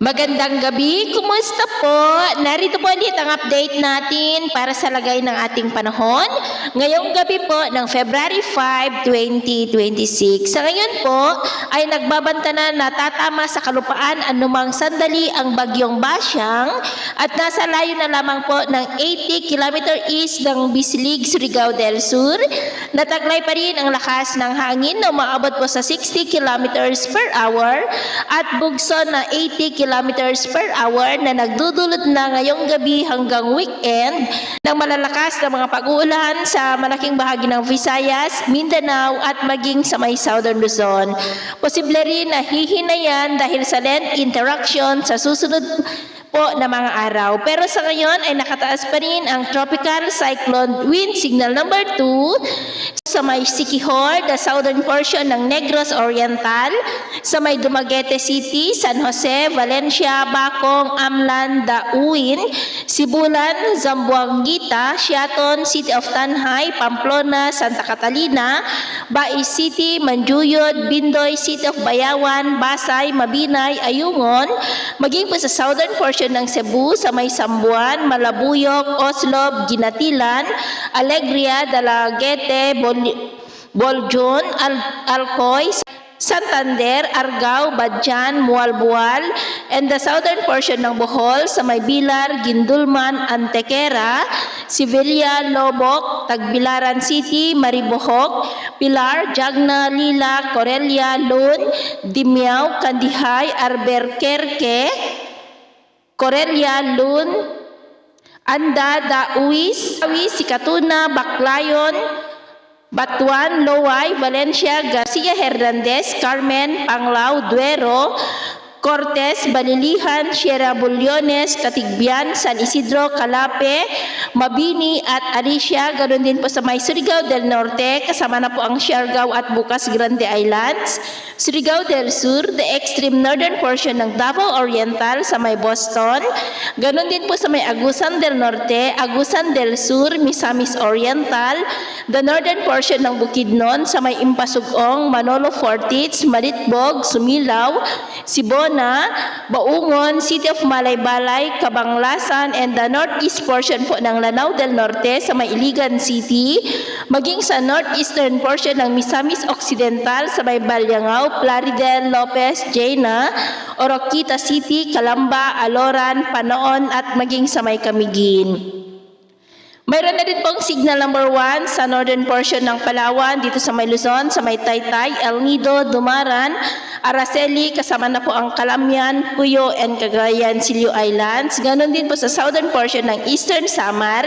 Magandang gabi, kumusta po? Narito po ulit ang update natin para sa lagay ng ating panahon ngayong gabi po ng February 5, 2026. Sa ngayon po ay nagbabanta na tatama sa kalupaan anumang sandali ang bagyong Basyang at nasa layo na lamang po ng 80 km east ng Bislig, Surigao del Sur. Nataglay pa rin ang lakas ng hangin na umaabot po sa 60 km per hour at bugso na 80 km per hour na nagdudulot na ngayong gabi hanggang weekend ng malalakas na mga pag-uulan sa malaking bahagi ng Visayas, Mindanao at maging sa may Southern Luzon. Posible rin na hihinayan dahil sa land interaction sa susunod po na mga araw. Pero sa ngayon ay nakataas pa rin ang tropical cyclone wind signal number 2 sa may Siquijor, the southern portion ng Negros Oriental, sa may Dumaguete City, San Jose, Valencia, Bacong, Amlan, Dauin, Sibulan, Zamboanguita, Siaton, City of Tanhay, Pamplona, Santa Catalina, Bais City, Manjuyod, Bindoy, City of Bayawan, Basay, Mabinay, Ayungon, maging po sa southern portion ng Cebu, sa may Sambuan, Malabuyok, Oslob, Ginatilan, Alegria, Dalaguete, Boljon, Alcoy, Santander, Argao, Badjan, Mualbual, and the southern portion ng Bohol sa may Bilar, Gindulman, Antequera, Sevilla, Lobok, Tagbilaran City, Maribohok, Pilar, Jagna, Lila, Corelia, Lun, Dimiao, Kandihay, Albuquerque, Corelia, Lun, Anda, Dauis, Sikatuna, Baclayon, Batuan, Loay, Valencia, Garcia Hernandez, Carmen, Panglao, Duero, Cortes, Balilihan, Sierra Bullones, Katigbian, San Isidro, Calape, Mabini at Alicia. Ganoon din po sa may Surigao del Norte, kasama na po ang Siargao at Bukas Grande Islands. Surigao del Sur, the extreme northern portion ng Davao Oriental sa may Boston. Ganoon din po sa may Agusan del Norte, Agusan del Sur, Misamis Oriental, the northern portion ng Bukidnon sa may Impasugong, Manolo Fortich, Maritbog, Sumilaw, Sibon, Baungon, City of Malaybalay, Cabanglasan, and the northeast portion po ng Lanao del Norte sa may Iligan City, maging sa northeastern portion ng Misamis Occidental sa may Balyangao, Plaridel, Lopez, Jaina, Oroquita City, Calamba, Aloran, Panoon, at maging sa may Camiguin. Mayroon na din pong signal number 1 sa northern portion ng Palawan, dito sa may Luzon, sa may Taytay, El Nido, Dumaran, Araceli, kasama na po ang Calamian, Puyo, and Cagayan, Silio Islands. Ganon din po sa southern portion ng Eastern Samar,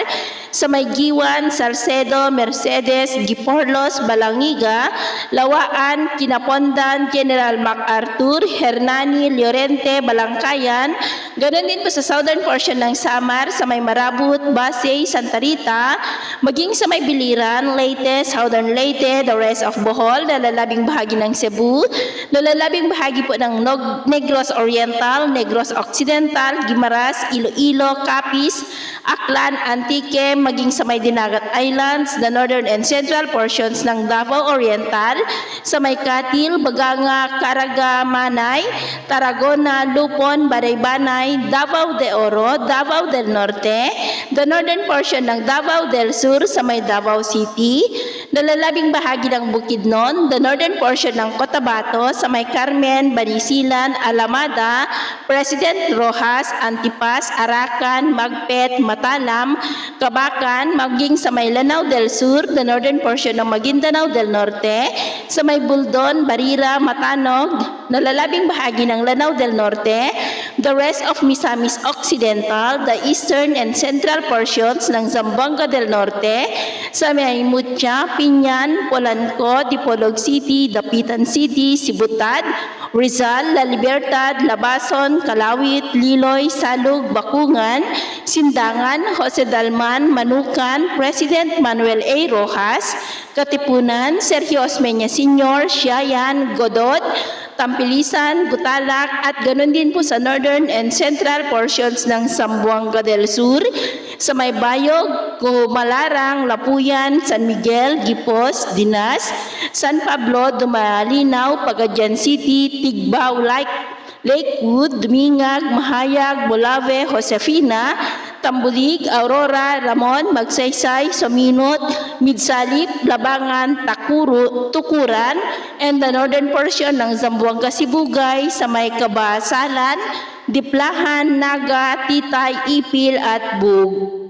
sa may Giwan, Salcedo, Mercedes, Giporlos, Balangiga, Lawaan, Kinapondan, General MacArthur, Hernani, Llorente, Balangkayan. Ganon din po sa southern portion ng Samar, sa may Marabut, Basay, Santa Rita, maging sa may Biliran, Leyte, Southern Leyte, the rest of Bohol, nalalabing bahagi ng Cebu, nalalabing bahagi po ng Negros Oriental, Negros Occidental, Guimaras, Iloilo, Capiz, Aklan, Antique, maging sa may Dinagat Islands, the northern and central portions ng Davao Oriental, sa may Katil, Baganga, Caraga, Manay, Tarragona, Lupon, Baraybanay, Davao de Oro, Davao del Norte, the northern portion ng Davao del Sur sa may Davao City, nalalabing bahagi ng Bukidnon, the northern portion ng Cotabato sa may Carmen, Banisilan, Alamada, President Rojas, Antipas, Arakan, Magpet, Matalam, Kabakan, maging sa may Lanao del Sur, the northern portion ng Maguindanao del Norte, sa may Buldon, Barira, Matanog, nalalabing bahagi ng Lanao del Norte, the rest of Misamis Occidental, the eastern and central portions ng Zamboanga del Norte, sa may Mutya, Pinyan, Polanco, Dipolog City, Dapitan City, Sibutad, Rizal, La Libertad, Labason, Kalawit, Liloy, Salug, Bakungan, Sindangan, Jose Dalman, Manukan, President Manuel A. Rojas, Katipunan, Sergio Osmeña Sr., Siayan, Godot, Tampilisan, Gutalak, at ganoon din po sa northern and central portions ng Zamboanga del Sur, sa may Bayog, Malarang, Lapuyan, San Miguel, Gipos, Dinas, San Pablo, Dumalinaw, Pagadian City, Tigbao, Lakewood, Dumingag, Mahayag, Bolave, Josefina, Tambulig, Aurora, Ramon, Magsaysay, Sominot, Midsalip, Labangan, Tukuran, and the northern portion ng Zamboanga, Sibugay, sa may Kabasalan, Diplahan, Naga, Titay, Ipil, at Bug.